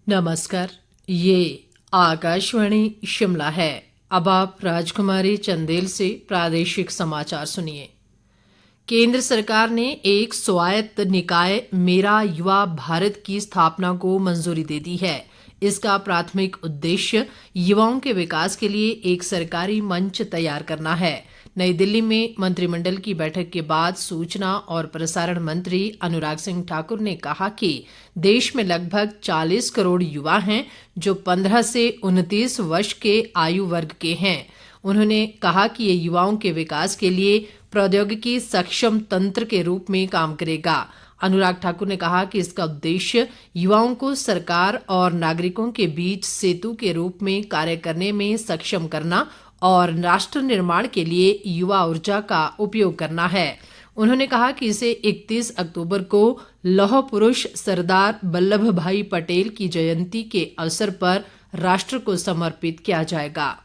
नमस्कार। ये आकाशवाणी शिमला है। अब आप राजकुमारी चंदेल से प्रादेशिक समाचार सुनिए। केंद्र सरकार ने एक स्वायत्त निकाय मेरा युवा भारत की स्थापना को मंजूरी दे दी है। इसका प्राथमिक उद्देश्य युवाओं के विकास के लिए एक सरकारी मंच तैयार करना है। नई दिल्ली में मंत्रिमंडल की बैठक के बाद सूचना और प्रसारण मंत्री अनुराग सिंह ठाकुर ने कहा कि देश में लगभग 40 करोड़ युवा हैं जो 15 से 29 वर्ष के आयु वर्ग के हैं। उन्होंने कहा कि ये युवाओं के विकास के लिए प्रौद्योगिकी सक्षम तंत्र के रूप में काम करेगा। अनुराग ठाकुर ने कहा कि इसका उद्देश्य युवाओं को सरकार और नागरिकों के बीच सेतु के रूप में कार्य करने में सक्षम करना और राष्ट्र निर्माण के लिए युवा ऊर्जा का उपयोग करना है। उन्होंने कहा कि इसे 31 अक्टूबर को लौह पुरुष सरदार वल्लभ भाई पटेल की जयंती के अवसर पर राष्ट्र को समर्पित किया जाएगा।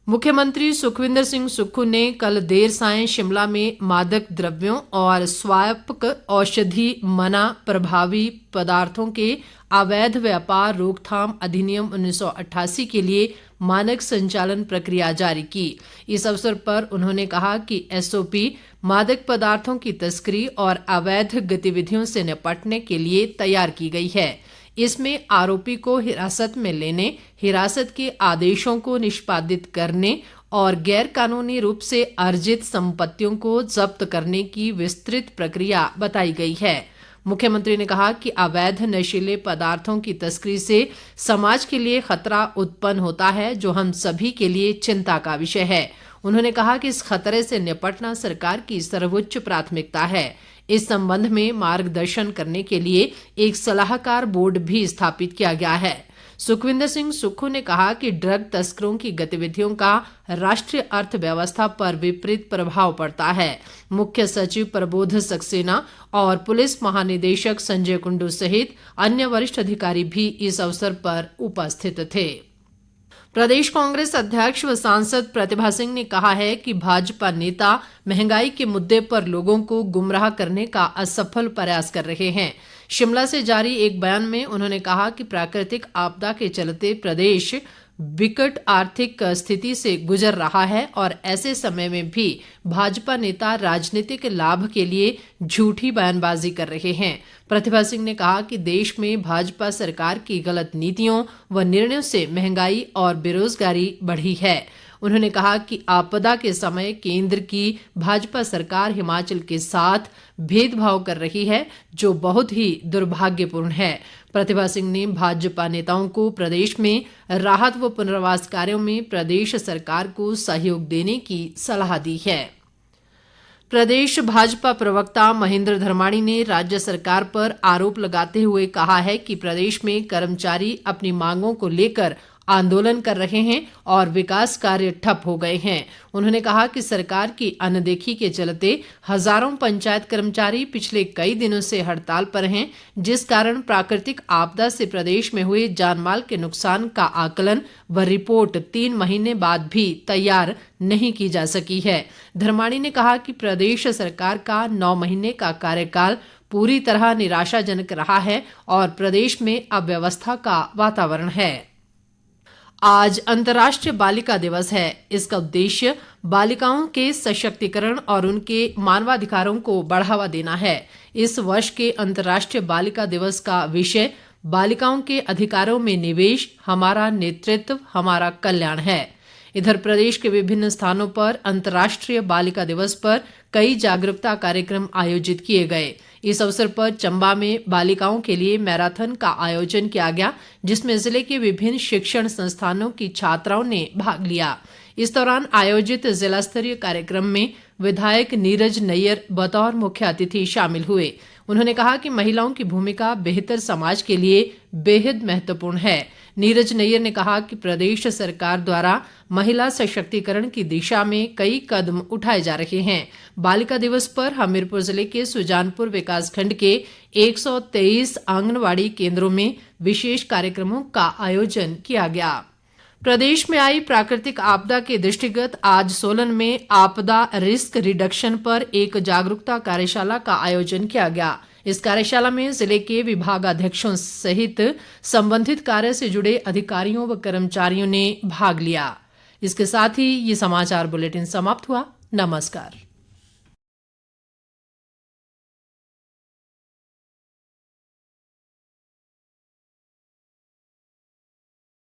मुख्यमंत्री सुखविंदर सिंह सुक्खू ने कल देर सायं शिमला में मादक द्रव्यों और स्वायत्त औषधि मना प्रभावी पदार्थों के अवैध व्यापार रोकथाम अधिनियम 1988 के लिए मानक संचालन प्रक्रिया जारी की। इस अवसर पर उन्होंने कहा कि एसओपी मादक पदार्थों की तस्करी और अवैध गतिविधियों से निपटने के लिए तैयार की गई है। इसमें आरोपी को हिरासत में लेने, हिरासत के आदेशों को निष्पादित करने और गैर कानूनी रूप से अर्जित संपत्तियों को जब्त करने की विस्तृत प्रक्रिया बताई गई है। मुख्यमंत्री ने कहा कि अवैध नशीले पदार्थों की तस्करी से समाज के लिए खतरा उत्पन्न होता है, जो हम सभी के लिए चिंता का विषय है। उन्होंने कहा कि इस खतरे से निपटना सरकार की सर्वोच्च प्राथमिकता है। इस संबंध में मार्गदर्शन करने के लिए एक सलाहकार बोर्ड भी स्थापित किया गया है। सुखविंदर सिंह सुक्खू ने कहा कि ड्रग तस्करों की गतिविधियों का राष्ट्रीय अर्थव्यवस्था पर विपरीत प्रभाव पड़ता है। मुख्य सचिव प्रबोध सक्सेना और पुलिस महानिदेशक संजय कुंडू सहित अन्य वरिष्ठ अधिकारी भी इस अवसर पर उपस्थित थे। प्रदेश कांग्रेस अध्यक्ष व सांसद प्रतिभा सिंह ने कहा है कि भाजपा नेता महंगाई के मुद्दे पर लोगों को गुमराह करने का असफल प्रयास कर रहे हैं। शिमला से जारी एक बयान में उन्होंने कहा कि प्राकृतिक आपदा के चलते प्रदेश विकट आर्थिक स्थिति से गुजर रहा है और ऐसे समय में भी भाजपा नेता राजनीतिक लाभ के लिए झूठी बयानबाजी कर रहे हैं। प्रतिभा सिंह ने कहा कि देश में भाजपा सरकार की गलत नीतियों व निर्णयों से महंगाई और बेरोजगारी बढ़ी है। उन्होंने कहा कि आपदा के समय केंद्र की भाजपा सरकार हिमाचल के साथ भेदभाव कर रही है, जो बहुत ही दुर्भाग्यपूर्ण है। प्रतिभा सिंह ने भाजपा नेताओं को प्रदेश में राहत व पुनर्वास कार्यों में प्रदेश सरकार को सहयोग देने की सलाह दी है। प्रदेश भाजपा प्रवक्ता महेंद्र धर्माणी ने राज्य सरकार पर आरोप लगाते हुए कहा है कि प्रदेश में कर्मचारी अपनी मांगों को लेकर आंदोलन कर रहे हैं और विकास कार्य ठप हो गए हैं। उन्होंने कहा कि सरकार की अनदेखी के चलते हजारों पंचायत कर्मचारी पिछले कई दिनों से हड़ताल पर हैं, जिस कारण प्राकृतिक आपदा से प्रदेश में हुए जानमाल के नुकसान का आकलन व रिपोर्ट 3 महीने बाद भी तैयार नहीं की जा सकी है। धर्माणी ने कहा कि प्रदेश सरकार का 9 महीने का कार्यकाल पूरी तरह निराशाजनक रहा है और प्रदेश में अव्यवस्था का वातावरण है। आज अंतर्राष्ट्रीय बालिका दिवस है। इसका उद्देश्य बालिकाओं के सशक्तिकरण और उनके मानवाधिकारों को बढ़ावा देना है। इस वर्ष के अंतर्राष्ट्रीय बालिका दिवस का विषय बालिकाओं के अधिकारों में निवेश, हमारा नेतृत्व, हमारा कल्याण है। इधर प्रदेश के विभिन्न स्थानों पर अंतर्राष्ट्रीय बालिका दिवस पर कई जागरूकता कार्यक्रम आयोजित किए गए। इस अवसर पर चंबा में बालिकाओं के लिए मैराथन का आयोजन किया गया, जिसमें जिले के विभिन्न शिक्षण संस्थानों की छात्राओं ने भाग लिया। इस दौरान आयोजित जिला स्तरीय कार्यक्रम में विधायक नीरज नैयर बतौर मुख्य अतिथि शामिल हुए। उन्होंने कहा कि महिलाओं की भूमिका बेहतर समाज के लिए बेहद महत्वपूर्ण है। नीरज नैयर ने कहा कि प्रदेश सरकार द्वारा महिला सशक्तिकरण की दिशा में कई कदम उठाए जा रहे हैं। बालिका दिवस पर हमीरपुर जिले के सुजानपुर विकासखंड के 123 आंगनवाड़ी केंद्रों में विशेष कार्यक्रमों का आयोजन किया गया। प्रदेश में आई प्राकृतिक आपदा के दृष्टिगत आज सोलन में आपदा रिस्क रिडक्शन पर एक जागरूकता कार्यशाला का आयोजन किया गया। इस कार्यशाला में जिले के विभागाध्यक्षों सहित संबंधित कार्य से जुड़े अधिकारियों व कर्मचारियों ने भाग लिया। इसके साथ ही ये समाचार बुलेटिन समाप्त हुआ। नमस्कार।